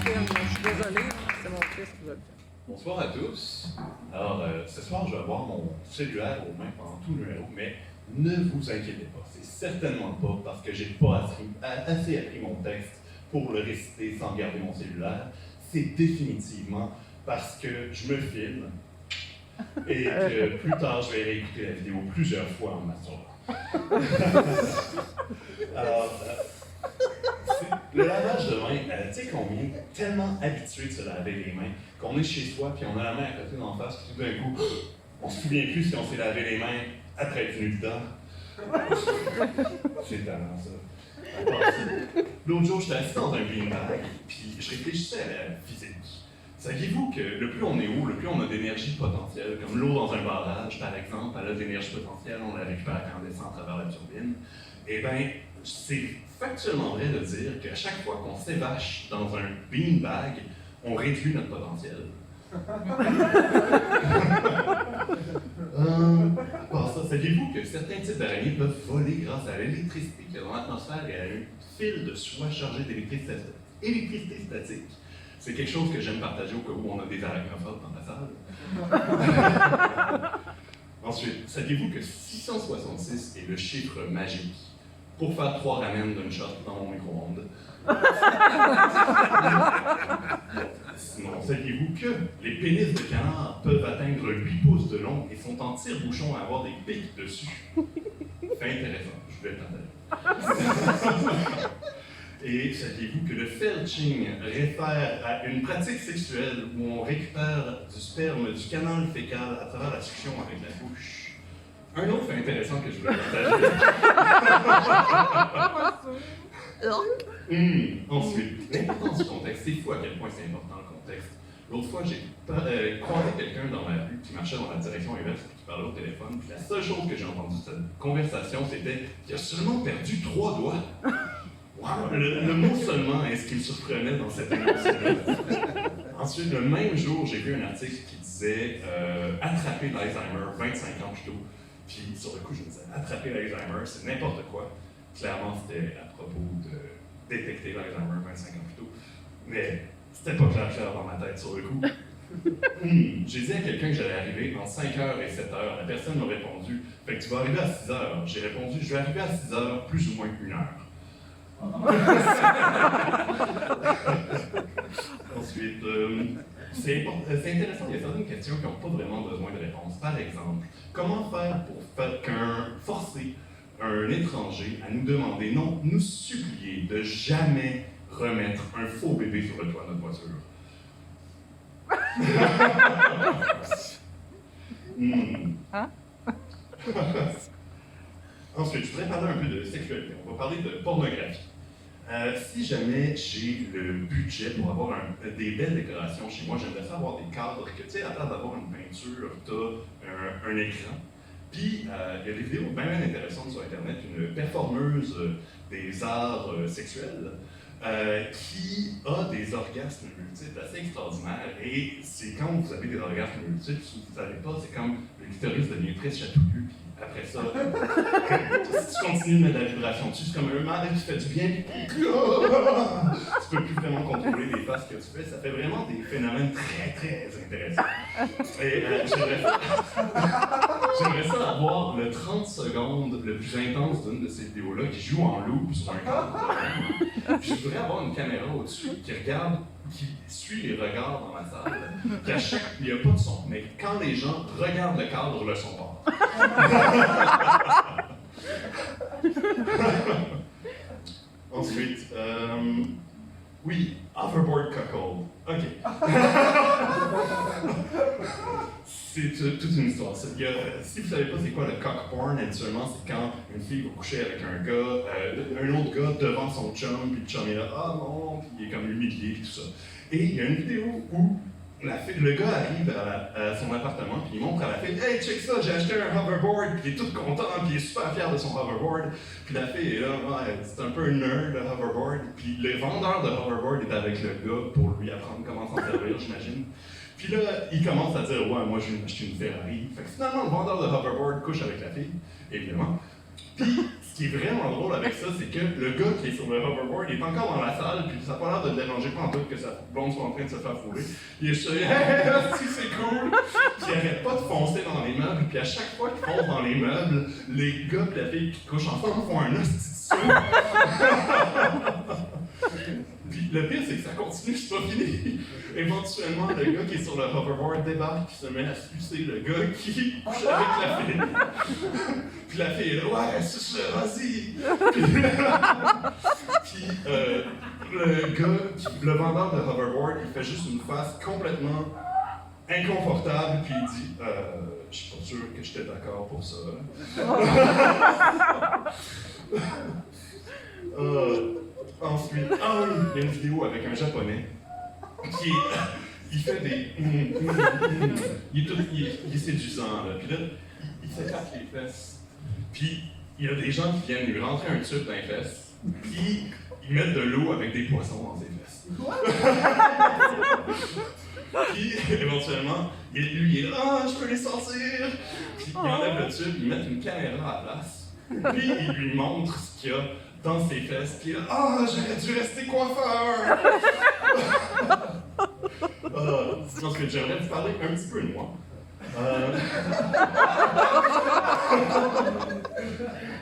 film. Je suis désolée, c'est mon fils qui va le faire. Bonsoir à tous. Alors, ce soir, je vais avoir mon cellulaire aux mains pendant tout le numéro, mais ne vous inquiétez pas. C'est certainement pas parce que j'ai pas assez appris mon texte pour le réciter sans garder mon cellulaire. C'est définitivement parce que je me filme et que plus tard, je vais réécouter la vidéo plusieurs fois en masturbant. Alors, le lavage de main, tu sais qu'on est tellement habitué de se laver les mains qu'on est chez soi, puis on a la main à côté d'en face, puis tout d'un coup, on se souvient plus si on s'est lavé les mains après être venu dedans. C'est tellement ça. L'autre jour, j'étais assis dans un beanbag, puis je réfléchissais à la physique. Saviez-vous que le plus on est haut, le plus on a d'énergie potentielle, comme l'eau dans un barrage, par exemple, elle a de l'énergie potentielle, on la récupère quand on descend à travers la turbine. Eh bien, c'est factuellement vrai de dire qu'à chaque fois qu'on s'évache dans un beanbag, on réduit notre potentiel. Par ça, saviez-vous que certains types d'araignées peuvent voler grâce à l'électricité qu'il y a dans l'atmosphère et à un fil de soie chargé d'électricité statique? C'est quelque chose que j'aime partager au cas où on a des arachnophobes dans la salle. Ensuite, saviez-vous que 666 est le chiffre magique pour faire 3 ramen d'une shot dans mon micro-ondes? Sinon, saviez-vous que les pénis de canard peuvent atteindre 8 pouces de long et sont en tire-bouchon à avoir des pics dessus? Fait intéressant, je voulais le partager. Et saviez-vous que le felching réfère à une pratique sexuelle où on récupère du sperme du canal fécal à travers la succion avec la bouche? Un autre fait intéressant que je voulais partager. Ensuite, l'importance du contexte, c'est fou à quel point c'est important le contexte. L'autre fois, j'ai croisé quelqu'un dans la rue qui marchait dans la direction inverse et qui parlait au téléphone. Puis la seule chose que j'ai entendue de cette conversation, c'était qu'il a seulement perdu 3 doigts. Wow, le mot seulement est ce qui me surprenait dans cette émotion-là. Ensuite, le même jour, j'ai vu un article qui disait attraper l'Alzheimer 25 ans plus tôt. Puis sur le coup, je me disais attraper l'Alzheimer, c'est n'importe quoi. Clairement, c'était à propos de détecter l'Alzheimer 25 ans plus tôt. Mais c'était pas clair dans ma tête sur le coup. J'ai dit à quelqu'un que j'allais arriver en 5h et 7h. La personne m'a répondu fait que tu vas arriver à 6h. J'ai répondu je vais arriver à 6h, plus ou moins 1 heure. Ensuite, c'est intéressant, il y a certaines questions qui n'ont pas vraiment besoin de réponse. Par exemple, comment faire pour forcer un étranger à nous demander, non, nous supplier de jamais remettre un faux bébé sur le toit de notre voiture? Hein? Ensuite, je voudrais parler un peu de sexualité. On va parler de pornographie. Si jamais j'ai le budget pour avoir des belles décorations chez moi, j'aimerais ça avoir des cadres que, tu sais, à part d'avoir une peinture, tu as un écran. Puis, il y a des vidéos bien intéressantes sur Internet, une performeuse des arts sexuels qui a des orgasmes multiples assez extraordinaires. Et c'est quand vous avez des orgasmes multiples, si vous ne savez pas, c'est comme le clitoris devient très chatouilleux. Après ça, si tu continues de mettre de la vibration dessus, c'est comme un mal qui fait du bien, puis tu peux plus vraiment contrôler les faces que tu fais. Ça fait vraiment des phénomènes très, très intéressants. Et j'aimerais ça avoir le 30 secondes le plus intense d'une de ces vidéos-là qui joue en loop sur un cadre. Puis je voudrais avoir une caméra au-dessus qui regarde, qui suit les regards dans la salle. Puis à chaque, il n'y a pas de son, mais quand les gens regardent le cadre, le son part. Ensuite, oui, hoverboard cuckold. OK. C'est toute une histoire. Si vous ne savez pas c'est quoi le cock porn, habituellement, c'est quand une fille va coucher avec un gars, un autre gars devant son chum, puis le chum est là, ah non, puis il est comme humilié, puis tout ça. Et il y a une vidéo où le gars arrive à son appartement, puis il montre à la fille, hey, check ça, j'ai acheté un hoverboard, puis il est tout content, puis il est super fier de son hoverboard. Puis la fille est là, ouais, c'est un peu un nerd, le hoverboard. Puis le vendeur de hoverboard est avec le gars pour lui apprendre comment s'en servir, j'imagine. Puis là, il commence à dire, ouais, moi je viens d'acheter une Ferrari. Fait que finalement, le vendeur de hoverboard couche avec la fille, évidemment. Puis, ce qui est vraiment drôle avec ça, c'est que le gars qui est sur le hoverboard est encore dans la salle, puis ça n'a pas l'air de le déranger pas en tout que sa blonde soit en train de se faire fourrer. Il est juste hey, c'est cool! Puis il arrête pas de foncer dans les meubles, puis à chaque fois qu'il fonce dans les meubles, les gars et la fille qui couchent ensemble font un hostie de saut. Puis le pire, c'est que ça continue, c'est pas fini. Éventuellement, le gars qui est sur le hoverboard débarque, qui se met à sucer le gars qui couche avec la fille. Puis la fille est là, ouais, suce-le, vas-y! Puis le vendeur de hoverboard, il fait juste une face complètement inconfortable, puis il dit, je suis pas sûr que j'étais d'accord pour ça. Ensuite, il y a une vidéo avec un japonais qui il fait des il est séduisant là, puis là il s'écarte les fesses, puis il y a des gens qui viennent lui rentrer un tube dans les fesses, puis ils mettent de l'eau avec des poissons dans ses fesses. Puis éventuellement, lui il est là, je peux les sortir, puis il enlève le tube, ils mettent une caméra à la place, puis il lui montre ce qu'il y a dans ses fesses, puis là, j'aurais dû rester coiffeur! Je pense que j'aimerais vous parler un petit peu de moi.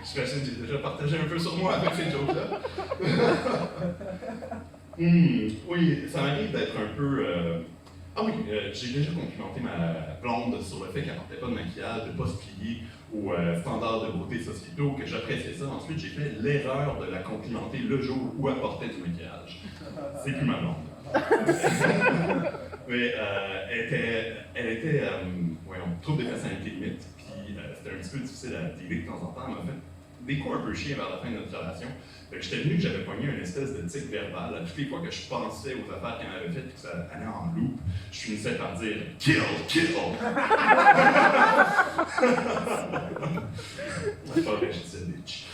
J'imagine que j'ai déjà partagé un peu sur moi avec ces jokes-là. Oui, ça m'arrive d'être un peu... j'ai déjà complimenté ma blonde sur le fait qu'elle portait pas de maquillage, de pas se plier aux standards de beauté sociétaux, que j'appréciais ça. Ensuite, j'ai fait l'erreur de la complimenter le jour où elle portait du maquillage. C'est plus ma blonde. Mais elle était trouble de personnalité limite, puis c'était un petit peu difficile à dealer de temps en temps. Elle m'a fait des coups un peu chiens vers la fin de notre relation. Fait que j'étais venu que j'avais pogné une espèce de tic verbal. Toutes les fois que je pensais aux affaires qu'elle m'avait faites et que ça allait en loop, je finissais par dire « Kill! Kill! » C'est pas vrai, je disais « Bitch ».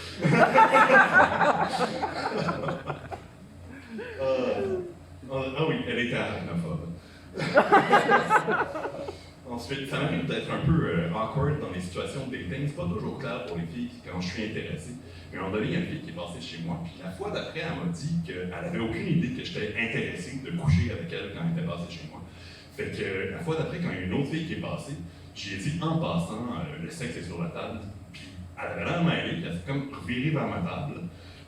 Oui, elle était arachnophobe. Ensuite, ça m'arrive d'être un peu awkward dans les situations de dating. C'est pas toujours clair pour les filles quand je suis intéressé. Mais à un moment donné, il y a une fille qui est passée chez moi, puis la fois d'après, elle m'a dit qu'elle n'avait aucune idée que j'étais intéressé de coucher avec elle quand elle était passée chez moi. Fait que la fois d'après, quand il y a une autre fille qui est passée, j'ai dit en passant, le sexe est sur la table, puis elle avait l'air mêlée, puis elle s'est comme revirée vers ma table.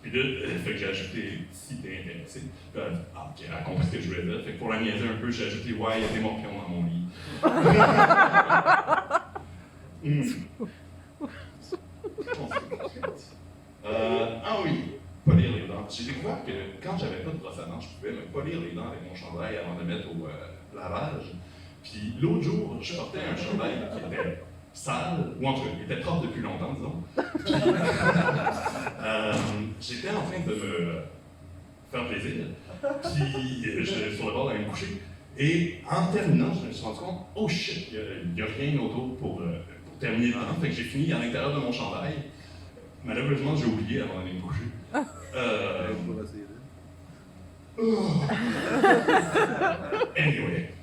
Puis là, fait que j'ai ajouté si t'es intéressé. Puis elle a dit, ok, elle a compris ce que je voulais dire. Fait que pour la niaiser un peu, j'ai ajouté ouais, il y a des morpions dans mon lit. Oui, polir les dents. J'ai découvert que quand j'avais pas de brosse à dents, je pouvais me polir les dents avec mon chandail avant de mettre au lavage. Puis l'autre jour, je portais un chandail qui était sale, ou en tout cas, il était propre depuis longtemps, disons. Puis, j'étais en train de me faire plaisir, puis j'étais sur le bord d'aller me coucher, et en terminant, je me suis rendu compte, oh shit, il n'y a rien autour pour terminer dedans, fait que j'ai fini à l'intérieur de mon chandail. Malheureusement, j'ai oublié avant d'aller me coucher. Anyway.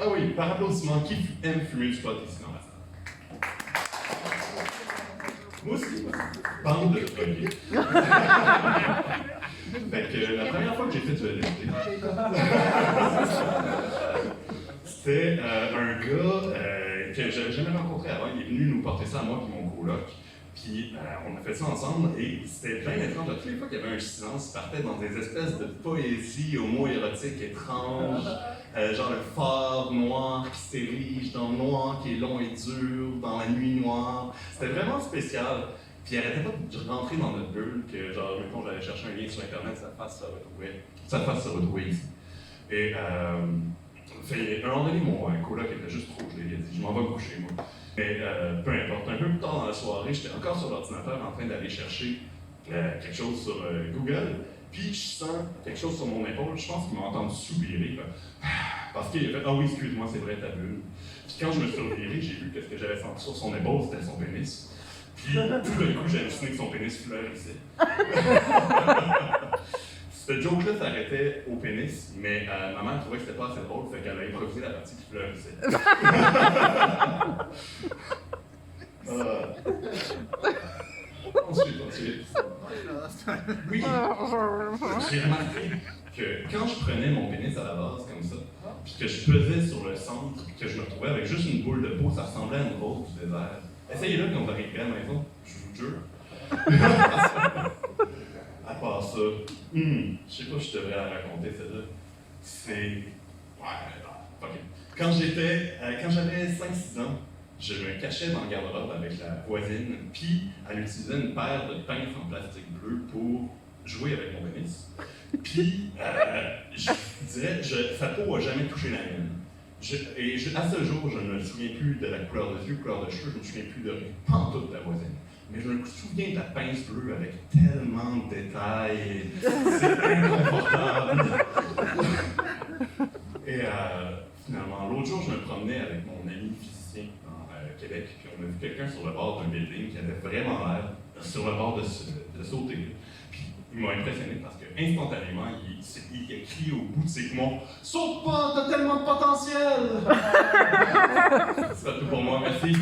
Oui, par applaudissement, qui aime fumer du pot ici dans la salle? Moi aussi. Bande de drogués. Fait que la première fois que j'ai fait du LSD, c'était un gars que j'avais jamais rencontré avant. Il est venu nous porter ça à moi et mon coloc. Puis on a fait ça ensemble et c'était bien étrange. Toutes les fois qu'il y avait un silence, il partait dans des espèces de poésie homo-érotique étranges. Genre le phare noir qui s'érige dans le noir qui est long et dur, dans la nuit noire. C'était vraiment spécial. Puis il arrêtait pas de rentrer dans notre bulle, que genre, mettons, j'allais chercher un lien sur Internet, ça fasse se retrouver ici. Et à un moment donné, mon coloc était juste trop gelé. Il a dit, je m'en vais me coucher, moi. Mais peu importe, un peu plus tard dans la soirée, j'étais encore sur l'ordinateur en train d'aller chercher quelque chose sur Google. Puis je sens quelque chose sur mon épaule, je pense qu'il m'a entendu soupirer. Parce qu'il a fait « Ah oui, excuse-moi, c'est vrai, ta bulle. » Puis quand je me suis reviré, j'ai vu que ce que j'avais senti sur son épaule, c'était son pénis. Puis tout d'un coup, j'ai halluciné que son pénis fleurissait. Cette joke-là s'arrêtait au pénis, mais ma mère trouvait que c'était pas assez drôle, fait qu'elle a improvisé la partie qui fleurissait. Ensuite. Oui, j'ai remarqué que quand je prenais mon pénis à la base comme ça, puis que je pesais sur le centre, puis que je me retrouvais avec juste une boule de peau, ça ressemblait à une rose du désert. Essayez-le quand vous arriverez à la maison, je vous jure. À part ça, je sais pas si je devrais la raconter celle-là. C'est. Ouais, ok. Quand j'avais 5-6 ans, je me cachais dans le garde-robe avec la voisine, puis elle utilisait une paire de pinces en plastique bleu pour jouer avec mon pénis. Puis, je dirais, sa peau n'a jamais touché la mienne. À ce jour, je ne me souviens plus de la couleur de yeux, couleur de cheveux, je ne me souviens plus de pantoute de la voisine. Mais je me souviens de la pince bleue avec tellement de détails, c'est inconfortable. Et finalement, l'autre jour, je me promenais avec mon ami physicien dans Québec, puis on a vu quelqu'un sur le bord d'un building qui avait vraiment l'air sur le bord de sauter. Puis il m'a impressionné parce que instantanément, il a crié au bout de ses poumons « Saute pas, t'as tellement de potentiel! » C'est tout pour moi, merci.